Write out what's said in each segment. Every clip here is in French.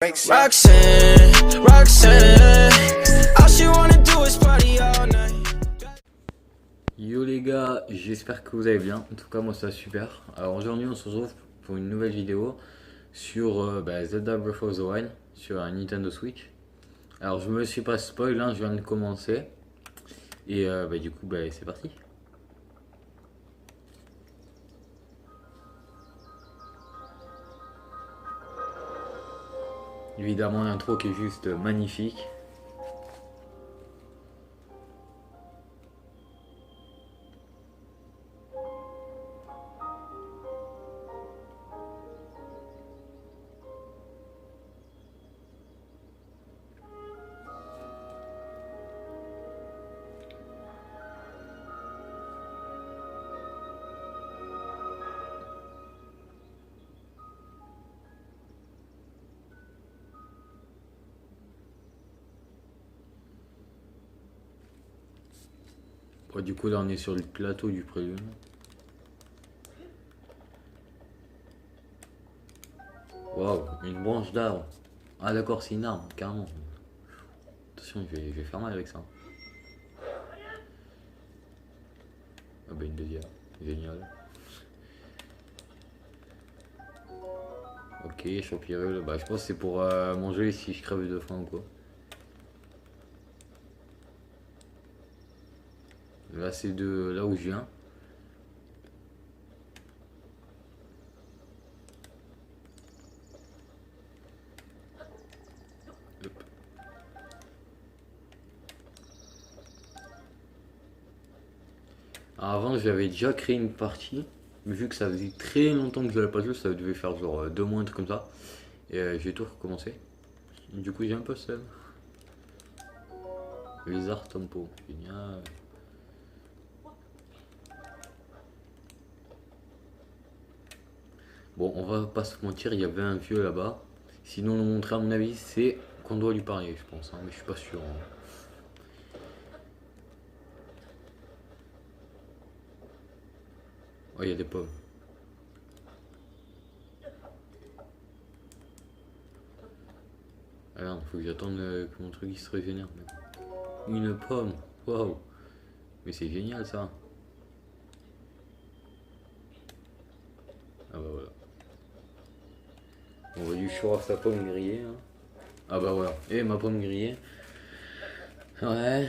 Roxanne, Roxanne, all she wanna do is party all night. Yo les gars, j'espère que vous allez bien. En tout cas moi ça va super. Alors aujourd'hui on se retrouve pour une nouvelle vidéo sur Zelda Breath of the Wild sur un Nintendo Switch. Alors je me suis pas spoil, hein, je viens de commencer. Et du coup c'est parti. Évidemment l'intro qui est juste magnifique. Bon, du coup là on est sur le plateau du prélude. Waouh, une branche d'arbre. Ah d'accord, c'est une arme, carrément. Attention, je vais faire mal avec ça. Ah bah une deuxième, génial. Ok, champirule, je pense que c'est pour manger si je crève de faim ou quoi. Là c'est de là où je viens. Hop. Alors avant j'avais déjà créé une partie, mais vu que ça faisait très longtemps que je l'avais pas joué, ça devait faire genre 2 mois, un truc comme ça. Et j'ai tout recommencé. Du coup j'ai un peu seul. Lézard Tempo, génial. Bon, on va pas se mentir, il y avait un vieux là-bas. Sinon, le montrer à mon avis, c'est qu'on doit lui parler, je pense, hein, mais je suis pas sûr. Hein. Oh, il y a des pommes. Alors, faut que j'attende que mon truc il se régénère. Une pomme, waouh! Mais c'est génial ça! Ah bah voilà. On va du choix à sa pomme grillée. Hein. Ah bah voilà. Et ma pomme grillée. Ouais.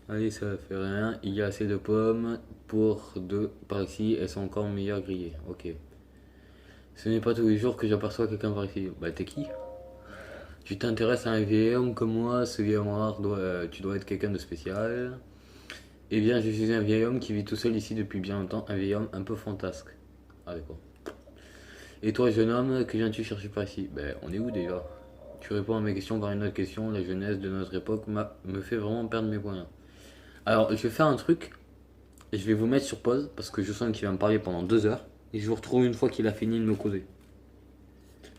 Allez, ça fait rien. Il y a assez de pommes pour deux par ici. Elles sont encore meilleures grillées. Ok. Ce n'est pas tous les jours que j'aperçois quelqu'un par ici. Bah t'es qui? Tu t'intéresses à un vieil homme comme moi. Ce vieil homme tu dois être quelqu'un de spécial. Eh bien, je suis un vieil homme qui vit tout seul ici depuis bien longtemps. Un vieil homme un peu fantasque. Ah d'accord. Et toi, jeune homme, que viens-tu chercher par ici? Ben, on est où déjà? Tu réponds à mes questions par une autre question. La jeunesse de notre époque me fait vraiment perdre mes moyens. Alors, je vais faire un truc. Je vais vous mettre sur pause parce que je sens qu'il va me parler pendant 2 heures. Et je vous retrouve une fois qu'il a fini de me causer.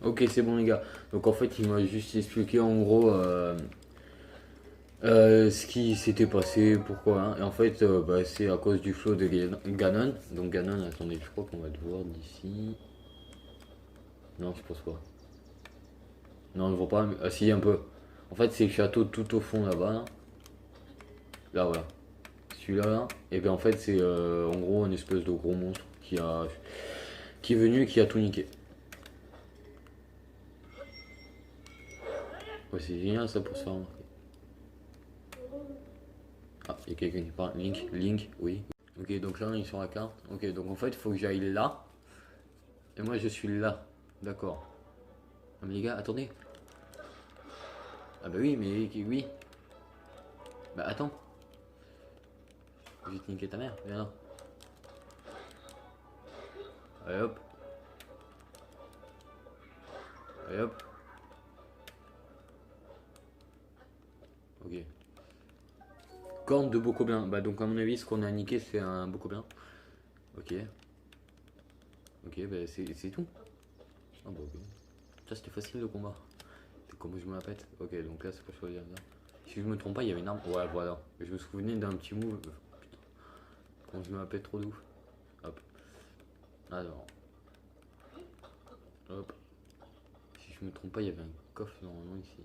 Ok, c'est bon les gars. Donc en fait, il m'a juste expliqué en gros ce qui s'était passé, pourquoi. Hein. Et en fait, c'est à cause du flow de Ganon. Donc Ganon, attendez, je crois qu'on va le voir d'ici. Non, je pense pas. Non, je vois pas. Ah si, un peu. En fait, c'est le château tout au fond là-bas. Là, voilà. Celui-là, là. Et bien en fait, c'est en gros une espèce de gros monstre qui est venu et qui a tout niqué. Ouais, c'est génial ça pour se faire remarquer. Ah, il y a quelqu'un qui parle. Link, oui. Ok, donc là on est sur la carte. Ok, donc en fait, il faut que j'aille là. Et moi, je suis là. D'accord. Ah, mais les gars, attendez. Ah bah oui, mais oui. Bah attends. Je vais te niquer ta mère, viens là. Allez hop. Allez hop. Ok. Corne de Bocobin. Bah donc à mon avis, ce qu'on a niqué, c'est un Bocobin. Ok. Ok, bah c'est tout. Ah bah ok. Ça c'était facile le combat. C'est comme je me la pète. Ok, donc là c'est pas choisir ça. Si je me trompe pas, il y avait une arme. Ouais, voilà. Je me souvenais d'un petit move. Putain. Quand je me la pète trop d'ouf. Hop. Alors. Hop. Si je me trompe pas, il y avait un coffre normalement ici.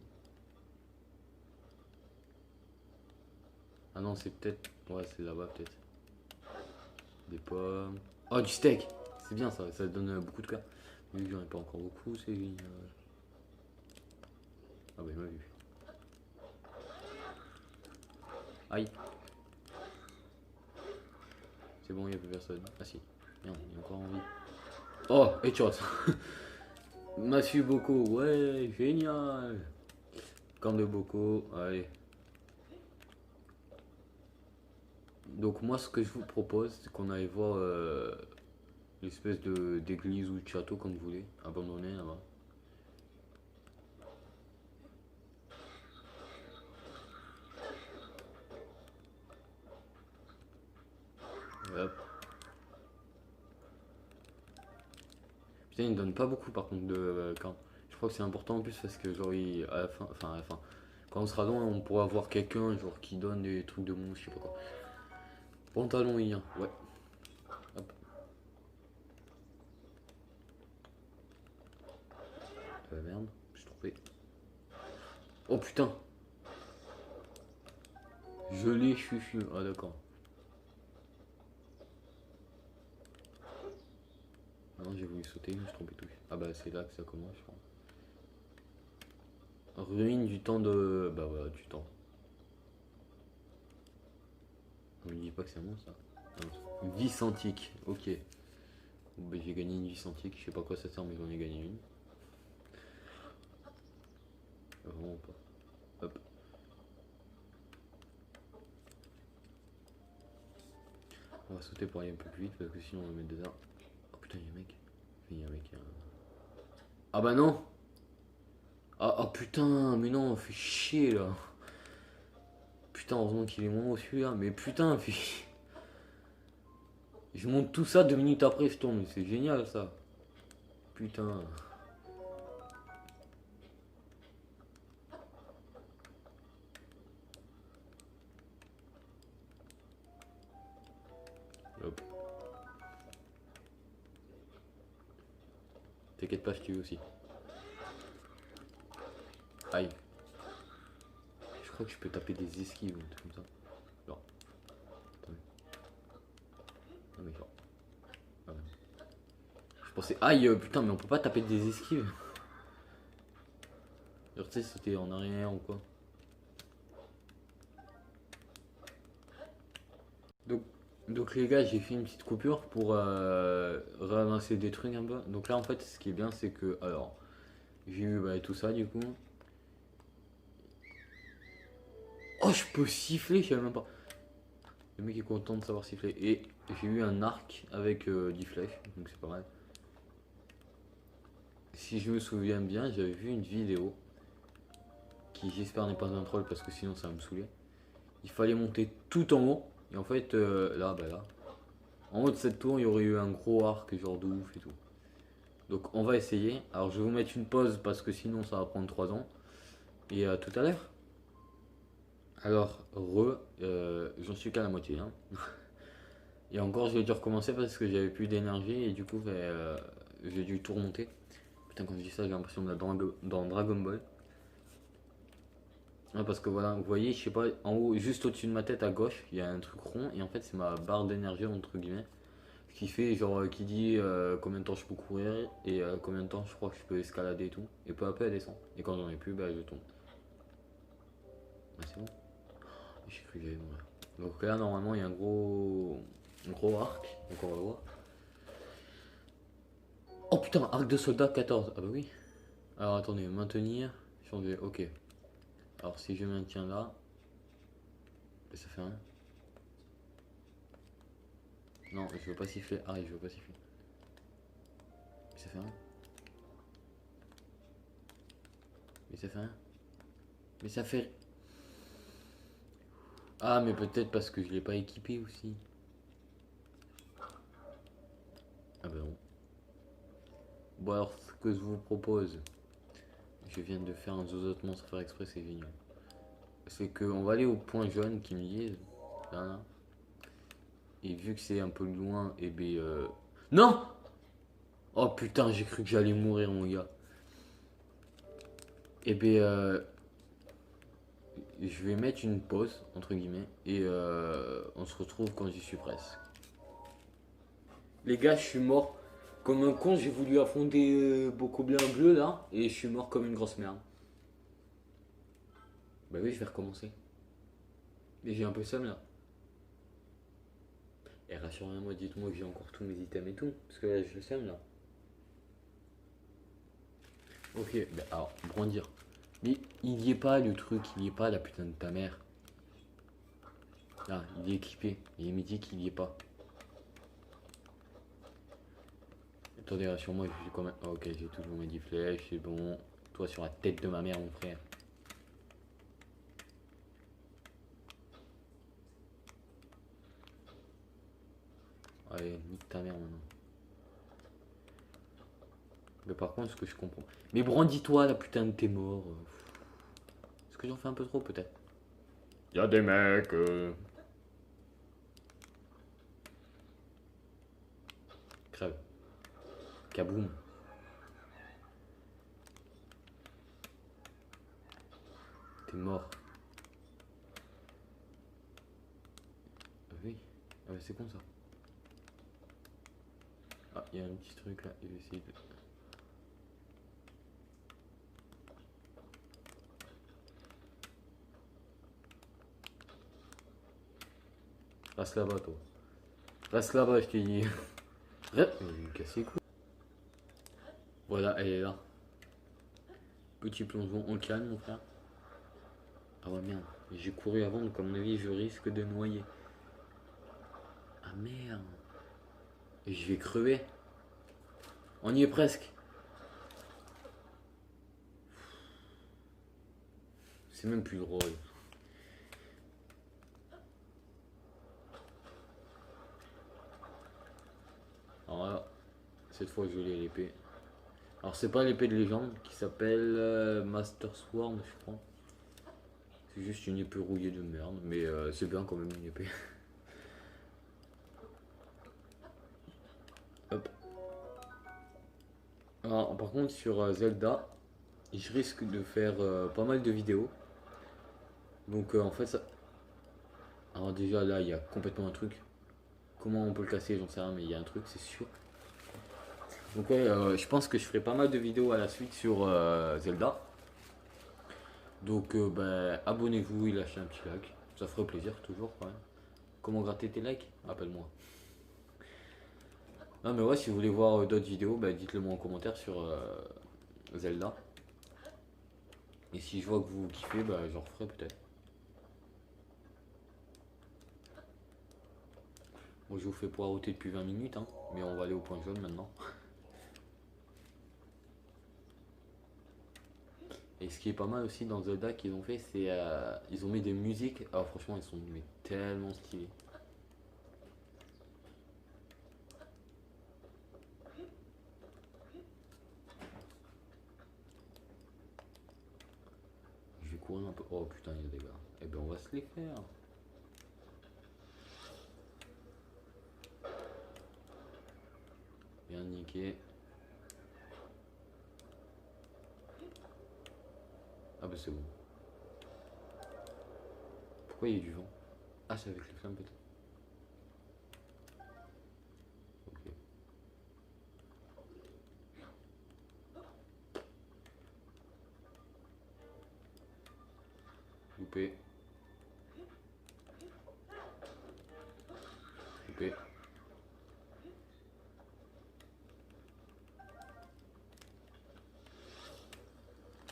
Ah non, c'est peut-être... Ouais, c'est là-bas peut-être. Des pommes. Oh, du steak. C'est bien ça, ça donne beaucoup de cœur. Vu que j'en ai pas encore beaucoup, c'est génial. Ah bah il m'a vu. Aïe. C'est bon, il n'y a plus personne. Ah si. Merde, il est encore en vie. Oh, headshot. Massue Boko, ouais, génial. Camp de Boko, allez. Donc moi ce que je vous propose, c'est qu'on aille voir l'espèce d'église ou de château comme vous voulez, abandonné là-bas. Hop. Putain, il ne donne pas beaucoup par contre de camp. Je crois que c'est important en plus parce que genre à la fin, enfin à la fin, quand on sera loin, on pourra voir quelqu'un genre qui donne des trucs de mousse, je sais pas quoi. Pantalon I1, ouais. Hop. Merde, j'ai trompé. Oh putain. Je l'ai chuchu. Ah d'accord. Ah non, j'ai voulu sauter, mais je trompé tout. Ah bah c'est là que ça commence, je crois. Ruine du temps de... Bah voilà, du temps. On me dit pas que c'est moi ça. Non, vis antique, ok. Bon, bah, j'ai gagné une vis antique, je sais pas quoi ça sert mais j'en ai gagné une. Vraiment pas. Hop. On va sauter pour aller un peu plus vite parce que sinon on va mettre des arbres. Oh putain, il y a un mec. Il y a un mec. Ah bah non. Ah oh, putain, mais non, fait chier là. Putain, heureusement qu'il est moins au celui-là, mais putain, fait... Je monte tout ça 2 minutes après, je tombe, c'est génial ça. Putain. Hop. T'inquiète pas, je tue aussi. Aïe. Je crois que je peux taper des esquives ou un truc comme ça. Non. Attendez. Non mais genre. Ah ouais. Je pensais. Aïe putain mais on peut pas taper des esquives. Genre tu sais c'était en arrière ou quoi. Donc les gars j'ai fait une petite coupure pour ramasser des trucs un peu. Donc là en fait ce qui est bien c'est que. Alors. J'ai eu bah, tout ça du coup. Oh je peux siffler, je savais même pas. Le mec est content de savoir siffler. Et j'ai eu un arc avec 10 flèches, donc c'est pas mal. Si je me souviens bien, j'avais vu une vidéo qui j'espère n'est pas un troll parce que sinon ça va me saouler. Il fallait monter tout en haut. Et en fait, là, bah là, en haut de cette tour, il y aurait eu un gros arc genre de ouf et tout. Donc on va essayer. Alors je vais vous mettre une pause parce que sinon ça va prendre 3 ans. Et à tout à l'heure. Alors, j'en suis qu'à la moitié. Hein. Et encore, j'ai dû recommencer parce que j'avais plus d'énergie et du coup, j'ai dû tout remonter. Putain, quand je dis ça, j'ai l'impression d'être dans Dragon Ball. Ouais, parce que voilà, vous voyez, je sais pas, en haut, juste au-dessus de ma tête à gauche, il y a un truc rond et en fait, c'est ma barre d'énergie entre guillemets. Ce qui fait, genre, qui dit combien de temps je peux courir et combien de temps je crois que je peux escalader et tout. Et peu à peu, elle descend. Et quand j'en ai plus, bah, je tombe. Ah, c'est bon. J'ai cru que j'allais mourir. Donc là, normalement, il y a un gros arc. Donc on va voir. Oh putain, arc de soldat 14. Ah bah oui. Alors attendez, maintenir, changer, ok. Alors si je maintiens là, bah, ça fait un. Non, je veux pas siffler. Arrête, je veux pas siffler. Mais ça fait un. Mais ça fait un. Mais ça fait. Ah, mais peut-être parce que je l'ai pas équipé aussi. Ah bah non. Bon alors, ce que je vous propose, je viens de faire un zozotement sans faire exprès, c'est génial. C'est qu'on va aller au point jaune qui me disent. Là. Et vu que c'est un peu loin, et ben non. Oh putain, j'ai cru que j'allais mourir mon gars. Et bien, je vais mettre une pause, entre guillemets, et on se retrouve quand j'y suis presque. Les gars, je suis mort comme un con, j'ai voulu affronter Bokoblin bleu là, et je suis mort comme une grosse merde. Bah oui, je vais recommencer. Mais j'ai un peu seum là. Et rassurez-moi, dites-moi que j'ai encore tous mes items et tout, parce que là, je le seum là. Ok, bah alors, brandir. Mais il y est pas le truc, il y est pas la putain de ta mère. Ah, il est équipé, il est mythique, il y est pas. Attendez, rassure-moi, j'ai quand même. Ah, ok, j'ai toujours mes 10 flèches, c'est bon. Toi sur la tête de ma mère, mon frère. Allez, nique ta mère maintenant. Mais par contre, ce que je comprends. Mais brandis-toi, la putain de tes morts. Est-ce que j'en fais un peu trop, peut-être? Y'a des mecs. Crève. Kaboum. T'es mort. Ah oui. Ah bah c'est con ça. Ah, il y a un petit truc là. Je vais essayer de. Reste là-bas, toi. Reste là-bas, je te dis. Reste. Mais il me casse les couilles. Voilà, elle est là. Petit plongeon en calme, mon frère. Ah ouais, merde. J'ai couru avant, donc à mon avis, je risque de noyer. Ah merde. Et je vais crever. On y est presque. C'est même plus drôle. Alors là, cette fois, je l'ai l'épée. Alors, c'est pas l'épée de légende qui s'appelle Master Sword, je crois. C'est juste une épée rouillée de merde, mais c'est bien quand même une épée. Hop. Alors, par contre, sur Zelda, je risque de faire pas mal de vidéos. Donc, en fait, ça. Alors, déjà là, il y a complètement un truc. Comment on peut le casser, j'en sais rien, mais il y a un truc, c'est sûr. Donc, ouais, je pense que je ferai pas mal de vidéos à la suite sur Zelda. Donc, bah, abonnez-vous et lâchez un petit like. Ça ferait plaisir, toujours, quand même. Comment gratter tes likes? Appelle-moi. Non, mais ouais, si vous voulez voir d'autres vidéos, bah, dites-le moi en commentaire sur Zelda. Et si je vois que vous kiffez, bah, j'en referai peut-être. Bon, je vous fais poireauter depuis 20 minutes, hein, mais on va aller au point jaune maintenant. Et ce qui est pas mal aussi dans Zelda qu'ils ont fait, c'est ils ont mis des musiques. Ah, franchement, ils sont mais tellement stylés. Je vais courir un peu. Oh putain, il y a des gars. Eh ben, on va se les faire. Bien niqué. Ah bah c'est bon. Pourquoi il y a du vent? Ah, c'est avec les flammes peut-être. Ok. Loupé. Loupé.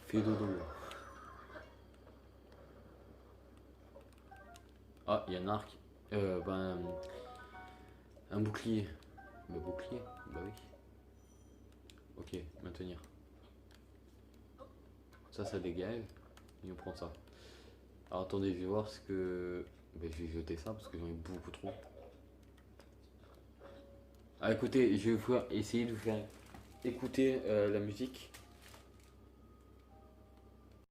Fais dodo. Ah, il y a un arc. Ben, un bouclier. Bah, bouclier? Bah oui. Ok, maintenir. Ça dégage. Et on prend ça. Alors attendez, je vais voir ce que. Bah, je vais jeter ça parce que j'en ai beaucoup trop. Ah, écoutez, je vais essayer de vous faire écouter la musique.